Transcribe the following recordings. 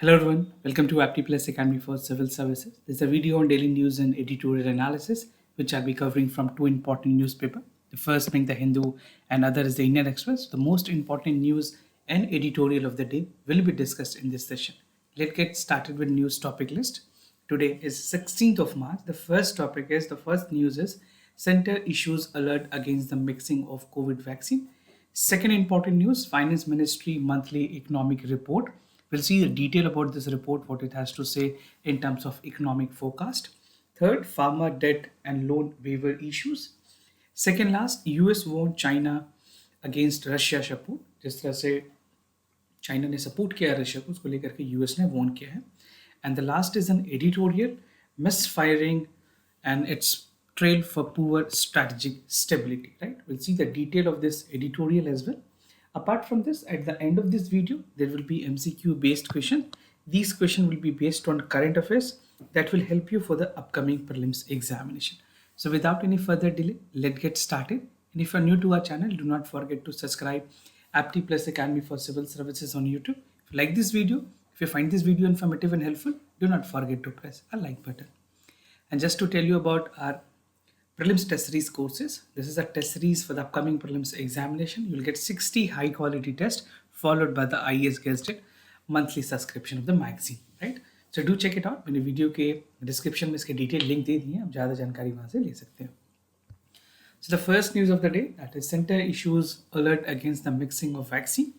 Hello everyone, welcome to Apti Plus Academy for Civil Services. This is a video on daily news and editorial analysis, which I'll be covering from two important newspapers. The first being the Hindu and other is the Indian Express. The most important news and editorial of the day will be discussed in this session. Let's get started with news topic list. Today is 16th of March. The first news is Center issues alert against the mixing of COVID vaccine. Second important news, Finance Ministry monthly economic report. We'll see the detail about this report, what it has to say in terms of economic forecast. Third, Pharma debt and loan waiver issues. Second last, US warned China against Russia support. जिस तरह से China ने support किया है Russia को, उसको लेकर के यूएस ने वॉर्न किया है. And the last is an editorial miss firing and its trail for poor strategic stability, right? We'll see the detail of this editorial as well. Apart from this, at the end of this video, there will be MCQ based question. These questions will be based on current affairs that will help you for the upcoming prelims examination. So without any further delay, let's get started. And if you're new to our channel, do not forget to subscribe Apti Plus Academy for Civil Services on YouTube. If you like this video, if you find this video informative and helpful, do not forget to press a like button. And just to tell you about our prelims test series courses, this is a test series for the upcoming prelims examination. You'll get 60 high quality tests followed by the IAS gazetted monthly subscription of the magazine, right? So do check it out. मैंने video के description में इसके detail link दे दिए हैं, आप ज़्यादा जानकारी वहाँ से ले सकते हो. So the first news of the day, that is Center issues alert against the mixing of vaccine.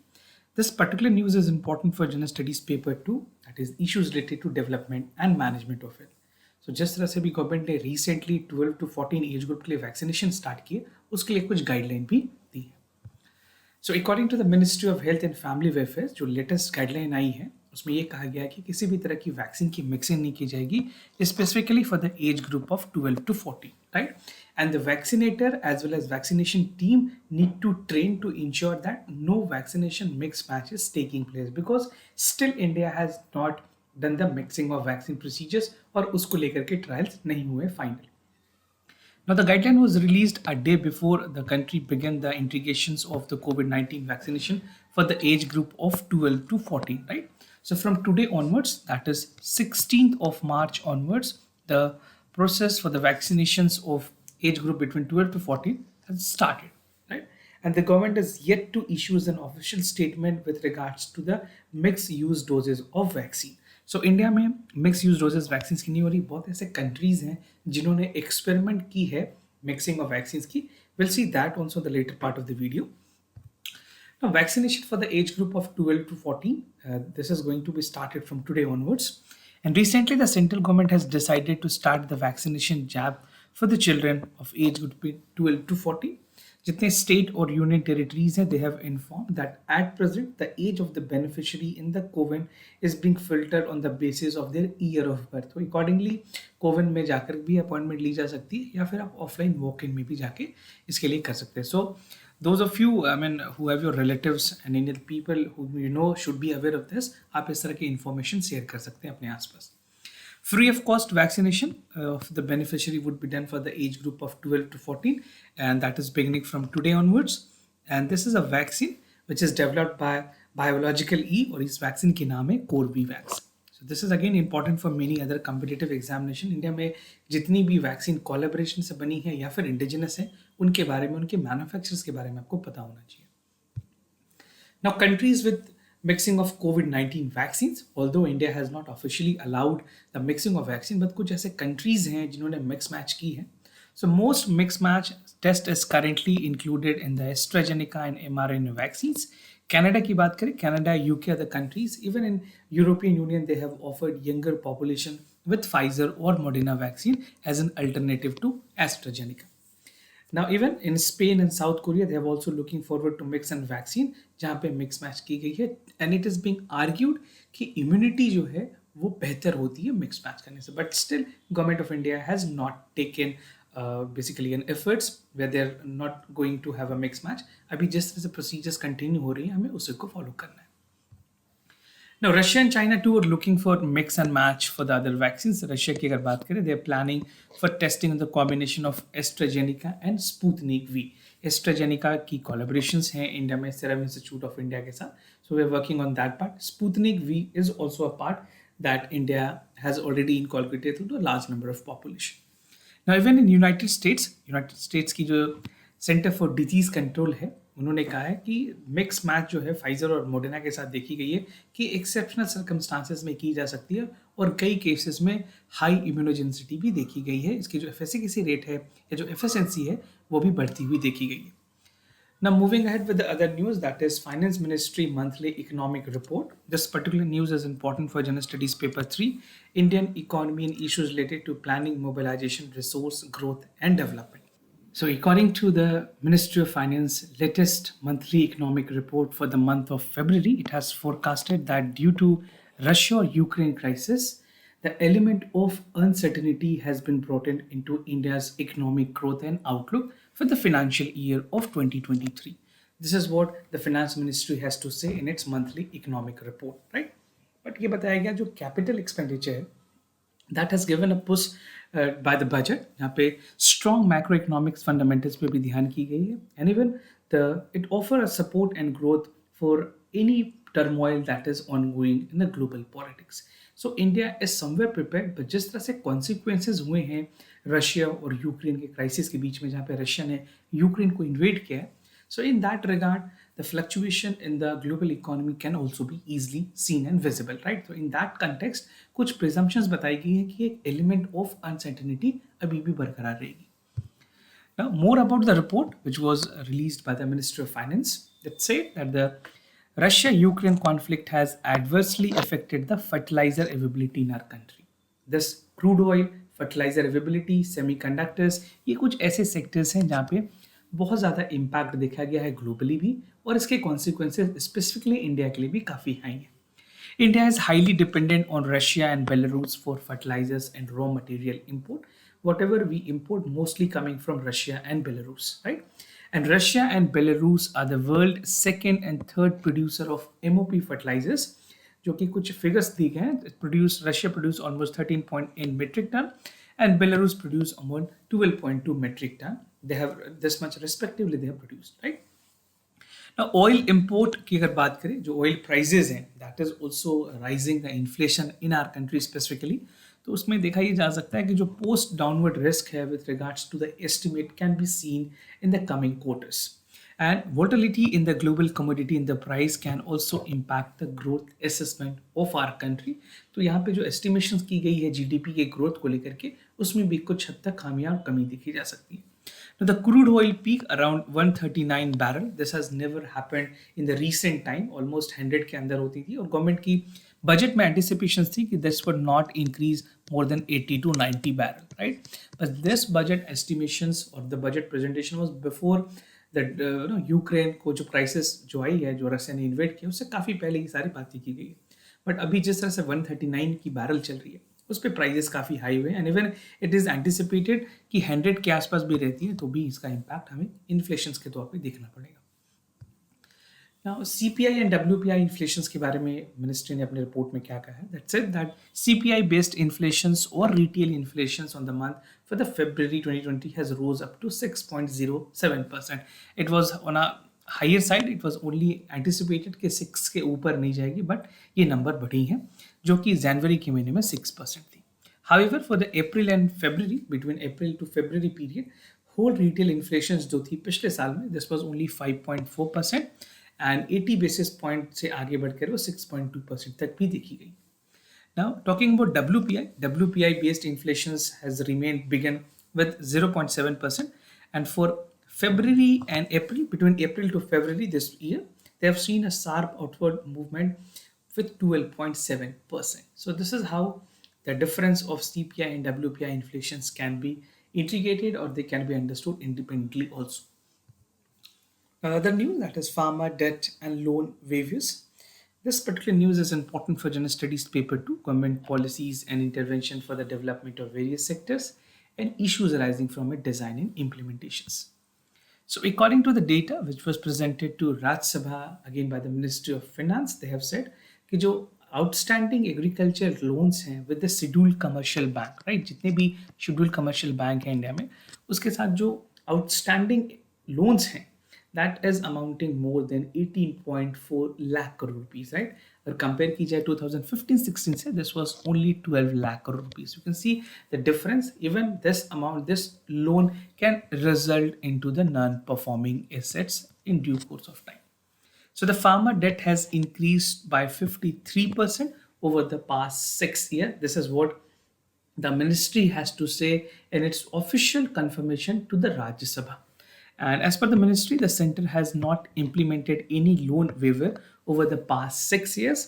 This particular news is important for General Studies paper 2, that is issues related to development and management of it. तो जिस तरह से भी government ने recently 12 to 14 age group के लिए vaccination start किए, उसके लिए कुछ गाइडलाइन भी दी है. So according to the ministry of health and family welfare, जो लेटेस्ट गाइडलाइन आई है उसमें ये कहा गया है कि किसी भी तरह की वैक्सीन की मिक्सिंग नहीं की जाएगी, specifically for the age group of 12 to 14, right? And the vaccinator as well as vaccination team need to train to ensure that no vaccination mix match is taking place, because still India has not done the mixing of vaccine procedures और उसको लेकर के trials नहीं हुए finally. Now the guideline was released a day before the country began the integrations of the COVID-19 vaccination for the age group of 12 to 14, right? So from today onwards, that is 16th of March onwards, the process for the vaccinations of age group between 12 to 14 has started, right? And the government has yet to issue an official statement with regards to the mixed use doses of vaccine. So India में mix use doses vaccine की नहीं हो रही. बहुत ऐसे countries हैं जिन्होंने experiment की है मिक्सिंग ऑफ वैक्सीन की. Will see that also the latter part of the video. Now, vaccination for the age group of 12 to 14, this is going to be started from today onwards. And recently, the central government has decided to start the vaccination jab for the children of age group 12 to 14. जितने state और union territories हैं, they have inform that at present the age of the beneficiary in the CoWIN is being filtered on the basis of their year of birth. तो accordingly CoWIN में जाकर भी appointment ली जा सकती है, या फिर आप ऑफलाइन वॉक इन में भी जाके इसके लिए कर सकते हैं. सो those of you, I mean, who have your relatives and Indian people who you know should be aware of this, आप इस तरह की information share कर सकते हैं अपने आसपास. Free of cost vaccination of the beneficiary would be done for the age group of 12 to 14, and that is beginning from today onwards. And this is a vaccine which is developed by Biological E, और इस vaccine की नाम है Corbevax. So this is again important for many other competitive examination. India में जितनी भी vaccine collaboration से बनी है या फिर इंडिजिनस है, उनके बारे में, उनके मैन्युफैक्चरर्स के बारे में आपको पता होना चाहिए. Now, countries with mixing of COVID-19 vaccines, although India has not officially allowed the mixing of vaccine, but कुछ ऐसे countries हैं जिन्होंने mix match की है. So most mix match test is currently included in the AstraZeneca and mRNA vaccines. Canada की बात करें, Canada, UK, other countries, even in European Union, they have offered younger population with Pfizer or Moderna vaccine as an alternative to AstraZeneca. Now even in Spain and South Korea, they are also looking forward to mix and vaccine, जहाँ पे mix match की गई है, and it is being argued कि immunity जो है वो बेहतर होती है mix match करने से. But still, government of India has not taken basically an efforts where they are not going to have a mix match. अभी जिस तरह से procedures continue हो रही हैं, हमें उसी को follow करना है. Now, Russia and China too are looking for mix and match for the other vaccines. Russia की अगर बात करें, they are planning for testing the combination of AstraZeneca and Sputnik V. AstraZeneca की collaborations हैं India में Serum Institute of India के साथ. So we are working on that part. Sputnik V is also a part that India has already inculcated to a large number of population. Now even in United States की जो centre for disease control है उन्होंने कहा है कि mix match जो है Pfizer और मोडर्ना के साथ देखी गई है कि एक्सेप्शनल सर्कमस्टांसेस में की जा सकती है और कई केसेस में हाई इम्यूनोजेनिसिटी भी देखी गई है. इसकी जो एफिशिएंसी रेट है या जो एफिशिएंसी है वो भी बढ़ती हुई देखी गई है. Now moving ahead with the other news, that is Finance Ministry monthly economic report. This particular news is important for General Studies paper 3, Indian economy and issues related to planning, mobilization, resource growth and development. So according to the Ministry of Finance latest monthly economic report for the month of February, it has forecasted that due to Russia-Ukraine crisis, the element of uncertainty has been brought into India's economic growth and outlook for the financial year of 2023. This is what the Finance Ministry has to say in its monthly economic report, right? But ये बताया गया जो capital expenditure है, that has given a push by the budget. यहाँ पे strong macroeconomics fundamentals पे भी ध्यान की गई है, and even it offer a support and growth for any turmoil that is ongoing in the global politics. So India is somewhere prepared, but जिस तरह से consequences हुए हैं रशिया और यूक्रेन के क्राइसिस के बीच में जहाँ पे रशिया ने यूक्रेन को इन्वेड किया है, so in that regard the fluctuation in the global economy can also be easily seen and visible, right? So in that context कुछ presumptions बताई गई है कि एक element of uncertainty अभी भी बरकरार रहेगी. Now more about the report which was released by the Ministry of Finance, that said that the Russia-Ukraine conflict has adversely affected the fertilizer availability in our country. This crude oil, fertilizer availability, semiconductors, ये कुछ ऐसे sectors हैं जहाँ पे बहुत ज़्यादा impact देखा गया है ग्लोबली भी, और इसके कॉन्सिक्वेंसेज स्पेसिफिकली इंडिया के लिए भी काफ़ी हाई हैं. India is highly dependent on Russia and Belarus for fertilizers and raw material import. Whatever we import, mostly coming from Russia and Belarus, right? And Russia and Belarus are the world's second and third producer of MOP fertilizers. जो कि कुछ figures दी गए हैं, Russia produce almost 13.8 metric ton and Belarus produce almost 12.2 metric ton. They have this much respectively they have produced, right? Now oil import की अगर बात करें, जो oil prices हैं, that is also rising the inflation in our country specifically. तो उसमें देखा ये जा सकता है कि जो post downward risk है with regards to the estimate can be seen in the coming quarters. And volatility in the global commodity in the price can also impact the growth assessment of our country. तो यहाँ पे जो estimations की गई है GDP के growth को लेकर के, उसमें भी कुछ हद तक खामियां और कमी देखी जा सकती है. Now the crude oil peak around 139 barrel. This has never happened in the recent time. Almost 100 के अंदर होती थी, और गवर्नमेंट की बजट में anticipations थी कि this would not increase more than 80 to 90 barrel, right? But this budget estimations or the budget presentation was before the Ukraine को जो क्राइसिस जो आई है, जो रशिया ने इन्वेट किया, उससे काफ़ी पहले की सारी बातें की गई है. बट अभी जिस तरह से 139 की बैरल चल रही है उस पर प्राइजेस काफ़ी हाई हुए, and even it is anticipated कि 100 के आसपास भी रहती है तो भी इसका इम्पैक्ट हमें इन्फ्लेशन के तौर पे देखना पड़ेगा. Now CPI and WPI inflations के बारे में मिनिस्ट्री ने अपने रिपोर्ट में क्या कहा है, that's it that CPI based inflations और retail inflations on the month for the February 2020 has rose up to 6.07%. It was on a higher side. It was only anticipated कि 6 के ऊपर नहीं जाएगी, बट ये नंबर बढ़ी हैं जो कि जनवरी के महीने में 6% थी. However, for the April and February, between April to February period, whole retail inflation जो थी पिछले साल में, this was only 5.4% and 80 basis point से आगे बढ़कर वो 6.2% तक भी देखी गई. Now, talking about WPI based inflation has remained begun with 0.7%, and for February and April, between April to February this year, they have seen a sharp outward movement with 12.7%. So this is how the difference of CPI and WPI inflations can be integrated, or they can be understood independently also. Another news, that is Pharma debt and loan waivers. This particular news is important for General Studies paper 2, government policies and intervention for the development of various sectors and issues arising from its design and implementations. So according to the data which was presented to Rajya Sabha again by the Ministry of Finance, they have said कि जो outstanding agriculture loans हैं with the scheduled commercial bank, right, जितने भी scheduled commercial bank हैं India में, उसके साथ जो आउटस्टैंडिंग लोन्स हैं that is amounting more than 18.4 lakh crore rupees, right? अगर कंपेयर की जाए 2015-16 से, this was only 12 lakh crore rupees. You can see the difference. Even this amount, this loan can result into the non-performing assets in due course of time. So the farmer debt has increased by 53% over the past 6 years. This is what the ministry has to say in its official confirmation to the Rajya Sabha. And as per the ministry, the center has not implemented any loan waiver over the past 6 years,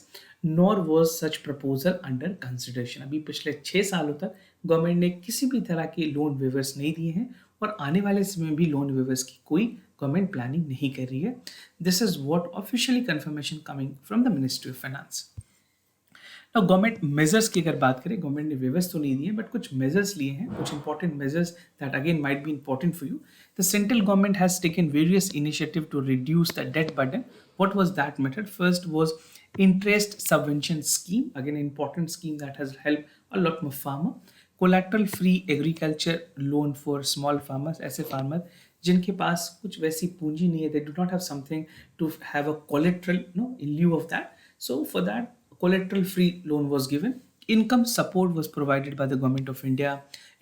nor was such proposal under consideration. अभी पिछले 6 सालों तक government ने किसी भी तरह के loan weavers नहीं दिए हैं और आने वाले समय में भी लोन वेवर्स की कोई गवर्नमेंट प्लानिंग नहीं कर रही है. This is what officially confirmation coming from the ministry of finance. Now, government measures की अगर बात करें, गवर्नमेंट ने वेवर्स तो नहीं दिए बट कुछ मेजर्स लिए हैं, कुछ important measures that again might be important for you. The central government has taken various initiative to reduce the debt burden. What was that method? First was interest subvention scheme, again important scheme that has helped a lot more farmer. Collateral free agriculture loan for small farmers, ऐसे farmer जिनके पास कुछ वैसी पूंजी नहीं है, they do not have something to have a collateral, no, in lieu of that. So for that, collateral free loan was given. Income support was provided by the government of India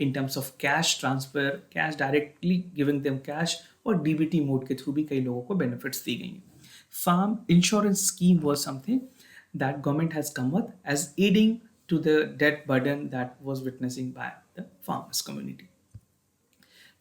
in terms of cash transfer, cash directly giving them cash, और DBT mode के through भी कई लोगों को benefits दी गई हैं. Farm insurance scheme was something that government has come with as aiding to the debt burden that was witnessing by the farmers community.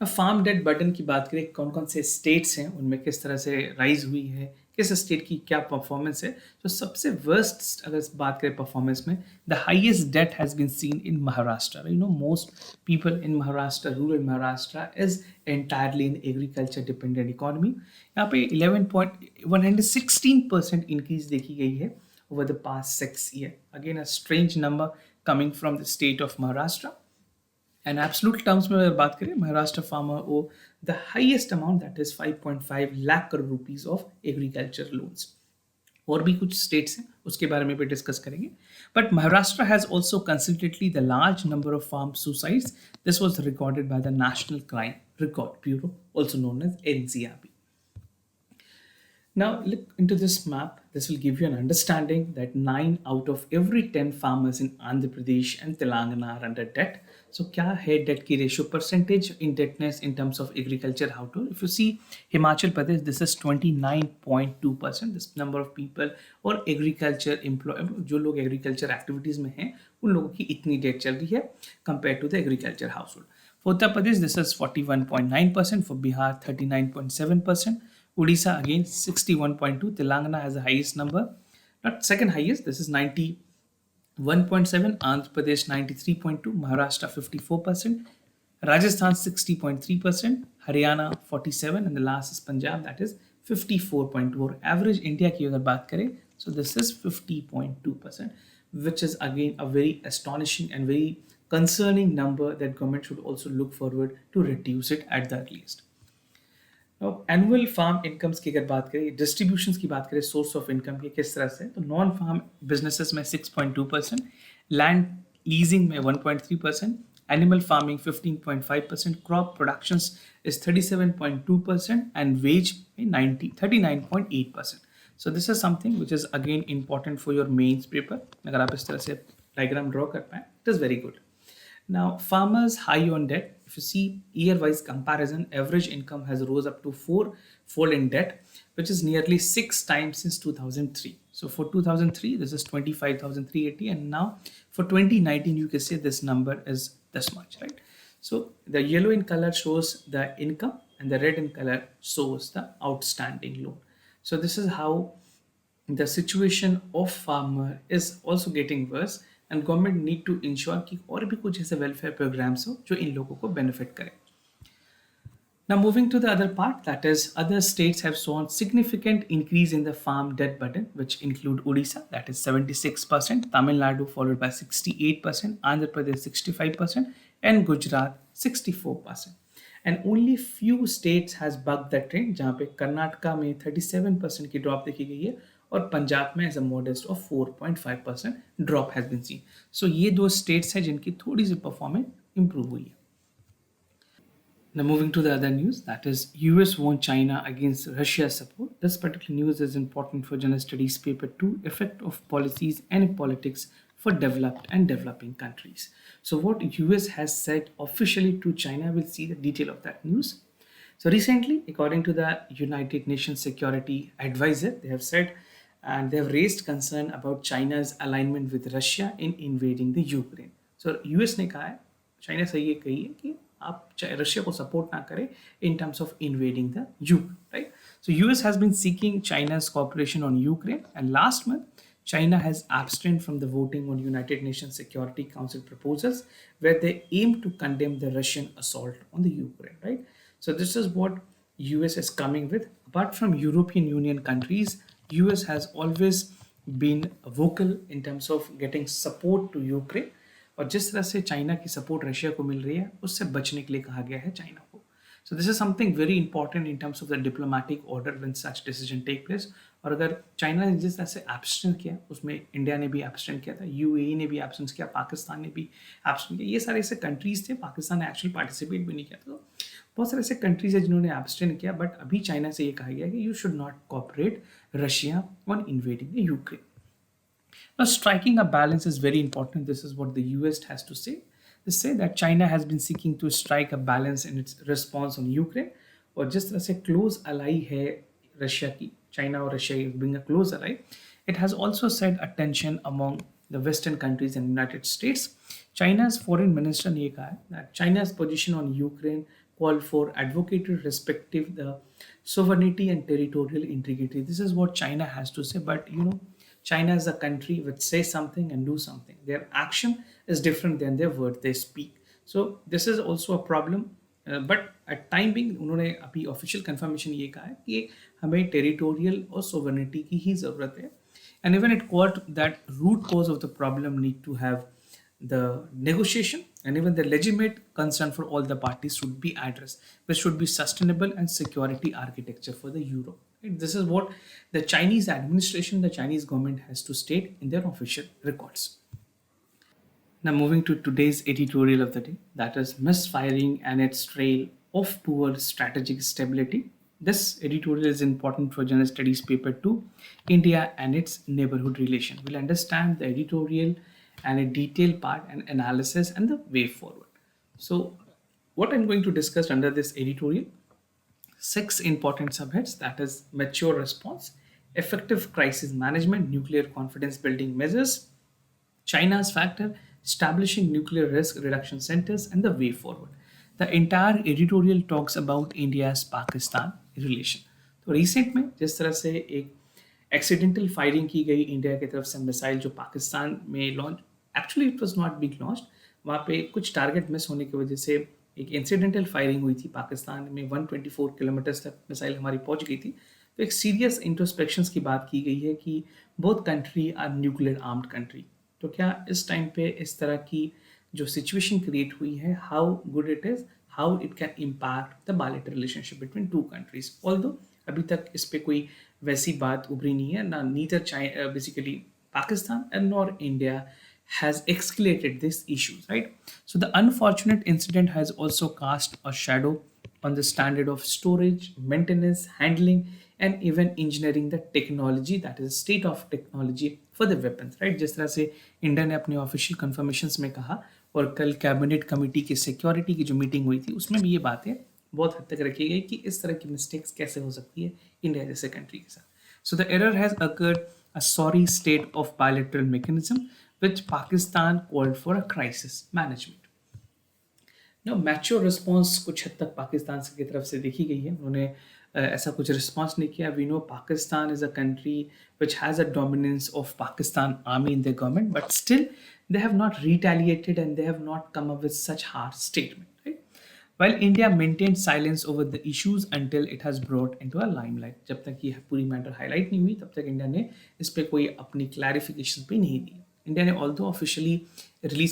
Now, farm debt burden की बात करें, कौन कौन से स्टेट्स हैं, उनमें किस तरह से राइज हुई है, किस स्टेट की क्या परफॉर्मेंस है. तो सबसे वर्स्ट अगर बात करें परफॉर्मेंस में, the highest debt has been seen in Maharashtra. You know, most people in Maharashtra, rural Maharashtra is entirely in agriculture dependent economy. यहाँ पे 11.116% इंक्रीज देखी गई है over the past 6 years. Again a strange number coming from the state of Maharashtra. And absolute terms में अगर बात करें, Maharashtra farmer owe the highest amount that is 5.5 lakh crore rupees of agriculture loans. और भी कुछ स्टेट्स हैं, उसके बारे में भी डिस्कस करेंगे. But Maharashtra has also considerately the large number of farm suicides. This was recorded by the National Crime Record Bureau, also known as NCRB. Now look into this map. This will give you an understanding that 9 out of every 10 farmers in Andhra Pradesh and Telangana are under debt. So क्या है debt की ratio, percentage indebtedness in terms of agriculture household? If you see Himachal Pradesh, this is 29.2%. This number of people और agriculture employee, जो लोग agriculture activities में हैं, उन लोगों की इतनी debt चल रही है compared to the agriculture household. For Uttar Pradesh, this is 41.9%. For Bihar, 39.7%. Odisha again 61.2. Telangana has the highest number, not second highest. This is 91.7. Andhra Pradesh 93.2. Maharashtra 54%. Rajasthan 60.3%. Haryana 47%. And the last is Punjab, that is 54.2. Average India की अगर बात करें, so this is 50.2%, which is again a very astonishing and very concerning number that government should also look forward to reduce it at the earliest. Annual farm incomes की अगर बात करें, distributions की बात करें, सोर्स ऑफ इनकम की किस तरह से, तो नॉन फार्म बिजनेसेस में 6.2%, लैंड लीजिंग में 1.3%, animal farming 15.5%, crop productions is 37.2% and wage में 39.8%. So this is something which is again important for your mains paper. अगर आप इस तरह से डायग्राम ड्रॉ कर पाए, it is very good. Now, farmers high on debt. If you see year-wise comparison, average income has rose up to 4-fold in debt, which is nearly 6 times since 2003. So for 2003, this is 25,380, and now for 2019, you can say this number is this much, right? So the yellow in color shows the income, and the red in color shows the outstanding loan. So this is how the situation of farmer is also getting worse. And government need to ensure कि और भी कुछ ऐसे welfare programmes हो जो इन लोगों को benefit करें. Now moving to the other part, that is other states have shown significant increase in the farm debt burden, which include Odisha, that is 76%, Tamil Nadu followed by 68%, Andhra Pradesh 65%, and Gujarat 64%. And only few states has bucked that trend, जहाँ पे कर्नाटका में 37% की drop देखी गई है और पंजाब में as a modest of 4.5% drop has been seen. So ये दो स्टेट्स हैं जिनकी थोड़ी सी परफॉर्मेंस इंप्रूव हुई है. Now moving to the other news, that is US warned China against Russia's support. This particular news is important for General Studies paper 2, effect of policies and politics for developed and developing countries. So what US has said officially to China, we'll see the detail of that news. So recently, according to the United Nations Security Advisor, they have said and they have raised concern about China's alignment with Russia in invading the Ukraine. So US ने कहा है, China से ये कही है कि आप Russia को सपोर्ट ना करें in terms of invading the Ukraine, right? So US has been seeking China's cooperation on Ukraine, and last month China has abstained from the voting on United Nations Security Council proposals where they aim to condemn the Russian assault on the Ukraine, right? So this is what US is coming with. Apart from European Union countries, US has always been vocal in terms of getting support to Ukraine. और जिस तरह से China की support Russia को मिल रही है उससे बचने के लिए कहा गया है चाइना को. So this is something very important in terms of the diplomatic order when such decision take place. और अगर चाइना ने जिस तरह से एब्सटेंट किया उसमें इंडिया ने भी एब्सटेंट किया था, यूएई ने भी एब्सटेंट किया, पाकिस्तान ने भी एब्सटेंट किया. ये सारे ऐसे कंट्रीज थे, पाकिस्तान ने एक्चुअली पार्टिसिपेट भी नहीं किया था. तो बहुत सारे ऐसे कंट्रीज है जिन्होंने एब्सटेंट किया, बट अभी चाइना से ये कहा गया कि you should not cooperate Russia on invading the Ukraine. Now, striking a balance is very important. This is what the US has to say. They say that China has been seeking to strike a balance in its response on Ukraine. और जिस तरह से close Alai है Russia की, China और Russia being a close ally, it has also set a tension among the Western countries and United States. China's foreign minister ने कहा है that China's position on Ukraine called for advocated respective the sovereignty and territorial integrity. This is what China has to say, but China is a country which says something and do something. Their action is different than their word they speak. So this is also a problem. But at time being उन्होंने अभी official confirmation ये कहा है कि हमें territorial और sovereignty की ही ज़रूरत है. And even it called that root cause of the problem need to have the negotiation and even the legitimate concern for all the parties should be addressed, which should be sustainable and security architecture for the Europe. This is what the Chinese administration, the Chinese government has to state in their official records. Now moving to today's editorial of the day, that is misfiring and its trail of poor strategic stability. This editorial is important for General Studies paper 2, India and its neighborhood relation. We'll understand the editorial and a detailed part and analysis and the way forward. So what I'm going to discuss under this editorial, 6 important subheads, that is mature response, effective crisis management, nuclear confidence building measures, China's factor, establishing nuclear risk reduction centers, and the way forward. The entire editorial talks about India's Pakistan relation. तो recent में जिस तरह से एक accidental firing की गई India की तरफ से मिसाइल जो पाकिस्तान में launch, actually it was not being launched, वहाँ पे कुछ टारगेट मिस होने की वजह से एक इंसिडेंटल फायरिंग हुई थी पाकिस्तान में. 124 किलोमीटर्स तक मिसाइल हमारी पहुंच गई थी. तो एक सीरियस इंट्रोस्पेक्शंस की बात की गई है कि both country are nuclear armed country. तो क्या इस टाइम पे इस तरह की जो सिचुएशन क्रिएट हुई है, how good it is, how it can impact the bilateral relationship between two countries. Although अभी तक इस पे कोई वैसी बात उभरी नहीं है ना. Neither basically Pakistan and nor India has escalated these issues, right? So the unfortunate incident has also cast a shadow on the standard of storage, maintenance, handling, and even engineering the technology, that is state of technology for the weapons, right? जिस तरह से India ने अपने official confirmations में कहा और कल cabinet committee की सिक्योरिटी की जो मीटिंग हुई थी उसमें भी ये बातें बहुत हद तक रखी गई कि इस तरह की मिस्टेक्स कैसे हो सकती है इंडिया जैसे कंट्री के साथ. So the error has occurred a sorry state of bilateral mechanism which Pakistan called for a crisis management. Now mature response कुछ हद तक पाकिस्तान की तरफ से देखी गई है. उन्होंने ऐसा कुछ रिस्पॉन्स नहीं किया. We know Pakistan is a country which has a dominance of Pakistan army in their government, but still they have not retaliated and they have not come up with such harsh statement, right? While India maintained silence over the issues until it has brought into a limelight. जब तक ये पूरी matter highlight नहीं हुई तब तक India ने इस पे कोई अपनी क्लैरिफिकेशन भी नहीं दी. इंडिया ने ऑल्दो ऑफिशियली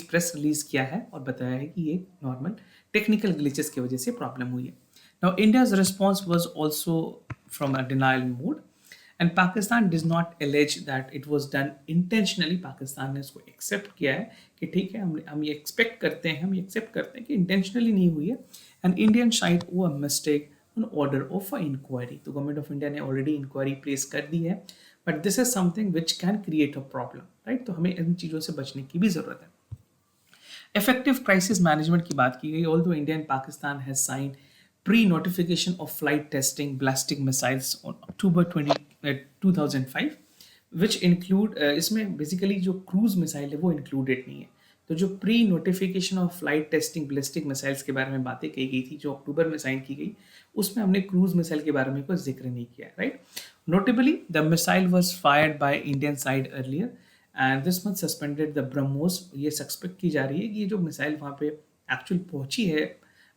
प्रेस रिलीज किया है और बताया है कि ये नॉर्मल टेक्निकल ग्लिचेस की वजह से प्रॉब्लम हुई है. Now India's response was also from a denial mode, and Pakistan did not allege that it was done intentionally. Pakistan ने इसको एक्सेप्ट किया है कि ठीक है, हम ये एक्सपेक्ट करते हैं, हम ये एक्सेप्ट करते हैं कि इंटेंशनली नहीं हुई है. एंड इंडियन साइड वो mistake on order of a inquiry. तो गवर्नमेंट ऑफ इंडिया ने ऑलरेडी इंक्वायरी प्लेस कर दी है, but this is something which can create a problem, right. तो हमें इन चीज़ों से बचने की भी ज़रूरत है. इफेक्टिव क्राइसिस मैनेजमेंट की बात की गई. Although India and Pakistan has signed pre-notification of flight testing ballistic missiles on October 2005, which include इसमें बेसिकली जो क्रूज मिसाइल है वो इंक्लूडेड नहीं है. तो जो pre notification of flight testing ballistic missiles के बारे में बातें कही गई थी जो अक्टूबर में साइन की गई, उसमें हमने क्रूज मिसाइल के बारे में कोई जिक्र नहीं किया, right. Notably the missile was fired by Indian side earlier and this much suspended the BrahMos. ये सस्पेक्ट की जा रही है कि ये जो मिसाइल वहाँ पे एक्चुअल पहुंची है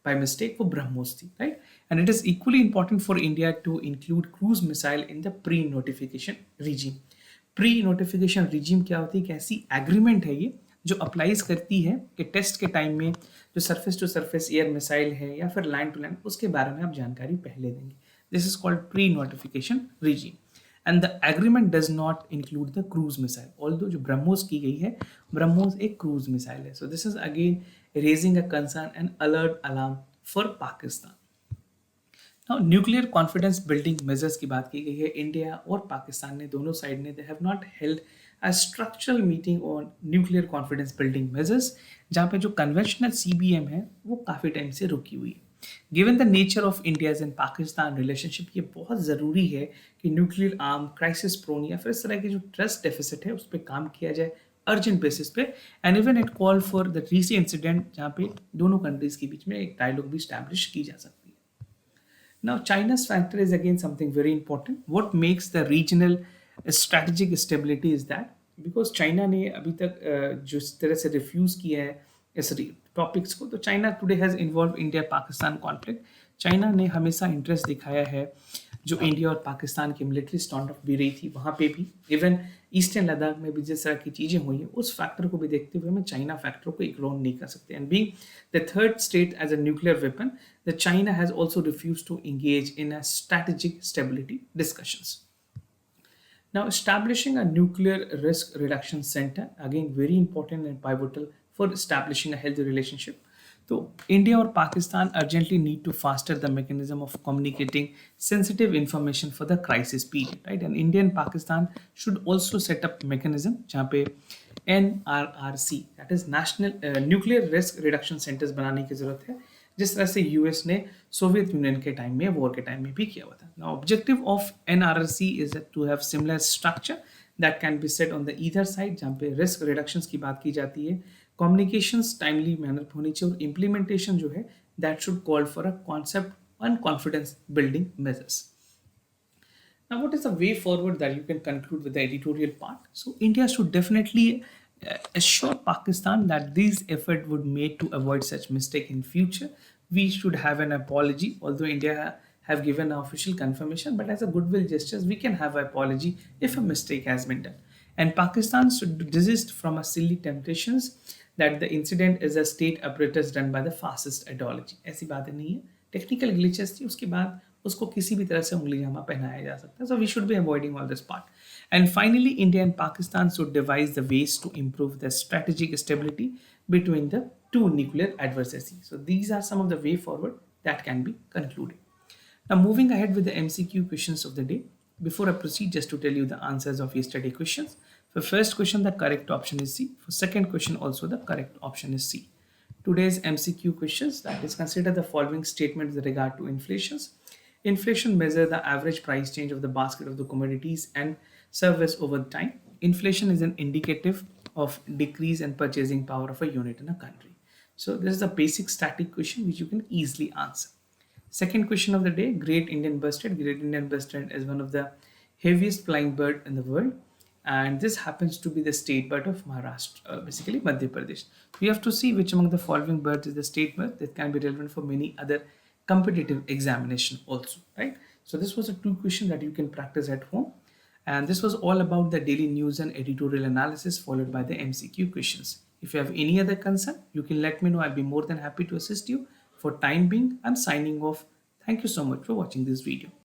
by mistake वो ब्रह्मोस थी, right. And it is equally important for India to include cruise missile in the pre-notification regime. Pre-notification regime क्या होती है, कैसी एग्रीमेंट है ये जो अप्लाइज करती है कि टेस्ट के टाइम में जो surface to surface air missile है या फिर लैंड टू लैंड, उसके बारे में आप जानकारी पहले देंगे. This is called pre-notification regime. And the agreement does not include the cruise missile, although जो ब्रह्मोस की गई है, ब्रह्मोस एक क्रूज मिसाइल है. So this is again raising a concern and alert alarm for Pakistan. Now nuclear confidence building measures की बात की गई है. इंडिया और पाकिस्तान ने दोनों साइड ने they have not held a structural meeting on nuclear confidence building measures, जहाँ पे जो conventional CBM है वो काफ़ी टाइम से रुकी हुई है. Given the nature of India's and Pakistan relationship, ये बहुत ज़रूरी है कि न्यूक्लियर आर्म क्राइसिस प्रोन या फिर इस तरह की जो ट्रस्ट डेफिसिट है उस पर काम किया जाए अर्जेंट बेसिस पे. And even it call for the recent incident जहाँ पे दोनों कंट्रीज के बीच में एक डायलॉग भी स्टैब्लिश की जा सकती है. Now China's factor is again something very important. What makes the regional strategic stability is that because China ने अभी तक जो इस तरह से रिफ्यूज किया है इस टॉपिक्स को, तो China today has involve India Pakistan conflict. China ने हमेशा इंटरेस्ट दिखाया है जो इंडिया और पाकिस्तान की मिलिट्री स्टैंड ऑफ भी रही थी वहाँ पे भी, इवन ईस्टर्न लद्दाख में भी जिस तरह की चीज़ें हुई हैं उस फैक्टर को भी देखते हुए हमें चाइना फैक्टर को इग्नोर नहीं कर सकते. And being the third state as a nuclear weapon, the China has also refuse to engage in a strategic stability discussions. Now, establishing a nuclear risk reduction center, again very important and pivotal for establishing a healthy relationship. So, India or Pakistan urgently need to foster the mechanism of communicating sensitive information for the crisis period, right? And India and Pakistan should also set up mechanism जहाँ पे NRRC, that is National Nuclear Risk Reduction Centers बनाने की जरूरत है, जिस तरह से US ने सोवियत यूनियन के टाइम में वॉर के टाइम में भी किया हुआ था. Now objective of NRC is to have similar structure that can be set on the either side, जहाँ पे रिस्क रिडक्शंस की बात की जाती है, कम्युनिकेशंस टाइमली मैनर पर होनी चाहिए और इम्प्लीमेंटेशन जो है that should call for a concept and confidence building measures. Now, what is the way forward that you can conclude with the editorial part? So, India should definitely assure Pakistan that these efforts would made to avoid such mistake in future. We should have an apology, although India have given an official confirmation, but as a goodwill gestures, we can have an apology if a mistake has been done. And Pakistan should desist from a silly temptations that the incident is a state apparatus done by the fascist ideology. ऐसी बातें नहीं है, technical glitches थी, उसके बाद उसको किसी भी तरह से उंगली जामा पहनाया जा सकता है. So we should be avoiding all this part. And finally, India and Pakistan should devise the ways to improve the strategic stability between the two nuclear adversaries. So these are some of the way forward that can be concluded. Now moving ahead with the MCQ questions of the day. Before I proceed, just to tell you the answers of yesterday questions. For first question, the correct option is C. For second question, also the correct option is C. Today's MCQ questions, that is, consider the following statements with regard to inflations. Inflation measures the average price change of the basket of the commodities and service over time. Inflation is an indicative of decrease in purchasing power of a unit in a country. So this is a basic static question which you can easily answer. Second question of the day, Great Indian Bustard. Great Indian Bustard is one of the heaviest flying bird in the world, and this happens to be the state bird of Maharashtra, basically Madhya Pradesh. We have to see which among the following birds is the state bird that can be relevant for many other competitive examination also, right? So this was a 2 question that you can practice at home, and this was all about the daily news and editorial analysis followed by the MCQ questions. If you have any other concern, you can let me know. I'll be more than happy to assist you. For time being, I'm signing off. Thank you so much for watching this video.